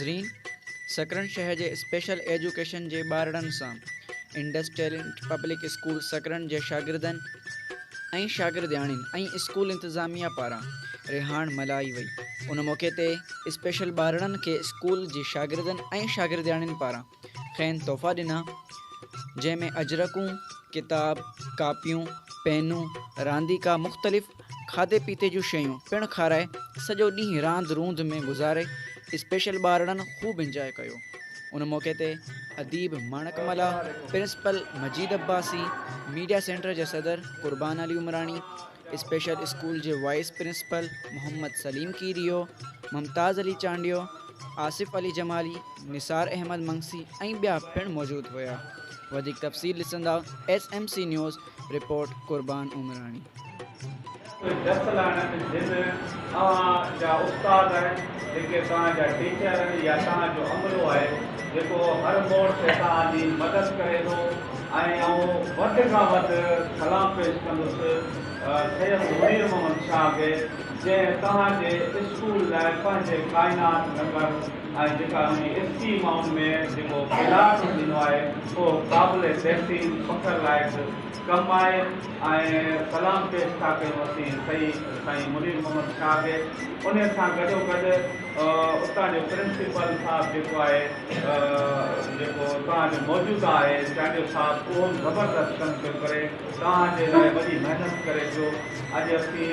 नाज़रीन, सकरन शहर के स्पेशल एजुकेशन के ॿारनि सां इंडस टैलेंट पब्लिक स्कूल सकरन के शागिर्दनि ऐं शागिर्दियाणियुनि ऐं स्कूल इंतज़ामिया पारां रिहाण मल्हाई वई। उन मौके ते स्पेशल ॿारनि के स्कूल जी शागिर्दनि ऐं शागिर्दियाणियुनि पारां खैन तोहफ़ा ॾिना, जंहिंमें अजरकूं, किताब, कापियूं, पेनूं, रांदीका, मुख़्तलिफ़ खाधे पीते जूं शयूं पिण खाराए सॼो ॾींहुं रांदि रूंद में गुज़ारे स्पेशल ॿारनि ख़ूब इंजॉय कयो। उन मौके ते अदीब माणकमला, प्रिंसिपल मजीद अब्बासी, मीडिया सेंटर के सदर कुर्बान अली उमरानी, स्पेशल स्कूल के वाइस प्रिंसिपल मोहम्मद सलीम कीरियो, मुमताज़ अली चांडियो, आसिफ अली जमाली, निसार अहमद मंगसी ऐं ॿिया पिण मौजूद हुआ। वधिक तफ़सील ॾिसंदा SMC न्यूज़ रिपोर्ट कुर्बान उमरानी। उस्ताद आहिनि जेके तव्हांजा टीचर आहिनि या तव्हांजो अमलो आहे जेको हर मोड़ ते तव्हांजी मदद करे थो ऐं वधि खां वधि सलाम पेश कंदुसि सैयद मुनीर मोहम्मद शाह खे, जंहिं तव्हांजे स्कूल लाइ पंहिंजे काइनात नगर ऐं जेका उन स्कीमाउनि में जेको प्लाट ॾिनो आहे उहो क़ाबिल तहसीन फ़ख्र लाइक़ु कमु आहे ऐं सलाम पेश था कयूं असीं साईं मुनीर मोहम्मद शाह खे। उन सां गॾोगॾु उतां जो प्रिंसिपल साहिबु जेको आहे जेको तव्हांजो मौजूदा आहे चांडियो साहिबु, उहो ज़बरदस्त कमु पियो करे, तव्हांजे लाइ वॾी महिनत करे पियो। अॼु असीं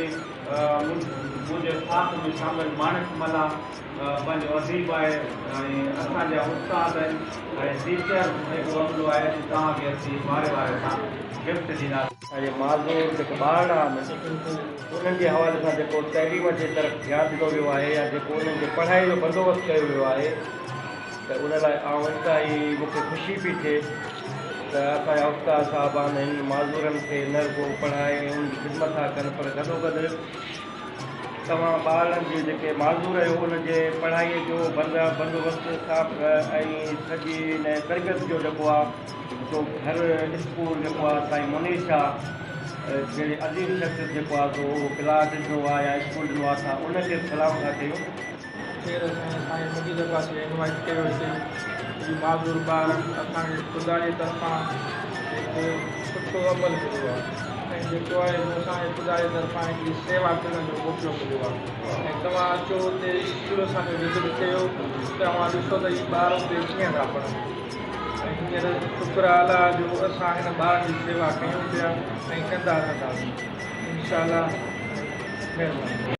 मुंहिंजे साथ में शामिल माणकमला पंहिंजो अदीब आहे ऐं असांजा उस्ताद आहिनि ऐं टीचर जेको अमलो आहे तव्हांखे असीं वारे वारे सां गिफ्ट ॾींदासीं। ऐं माज़ूर जेके ॿार आहिनि उन्हनि जे हवाले सां जेको तइलीम जे तरफ़ ध्यानु ॾिनो वियो आहे या जेको उन्हनि जे पढ़ाई जो बंदोबस्तु कयो वियो आहे त उन लाइ इंतिहाई मूंखे ख़ुशी पई थिए त असांजा उस्ताद साहिबान आहिनि माज़ूरनि खे न रुॻो पढ़ाए उनजी ख़िदमत था कनि, पर गॾोगॾु तव्हां ॿारनि जी जेके माज़ूर आहियो उनजे पढ़ाईअ जो बंदोबस्तु साफ़ ऐं सॼी इन तरबियत जो जेको आहे जो हर स्कूल जेको आहे साईं मुनीर शाह जहिड़े अदीब शख़्स जेको आहे सो उहो क्लास ॾिनो आहे या स्कूल ॾिनो आहे, असां उनखे सलाम था कयूं। फिर साईं मजीद अब्बासी इनवाइट कयोसीं माज़ूर ॿारनि असांखे ख़ुदा जी तरफ़ां हिकु सुठो अमल मिलियो आहे ऐं जेको आहे असांखे ख़ुदा जी तरफ़ां हिकिड़ी सेवा करण जो मौक़ो मिलियो आहे ऐं तव्हां अचो हुते स्कूल असांखे विज़िट कयो, तव्हां ॾिसो त हीअ ॿार हुते कीअं था पढ़नि ऐं हींअर शुक्र अलाह जो असां हिन ॿारनि जी सेवा कयूं पिया ऐं कंदा रहंदासीं इंशाअल्लाह। महिरबानी।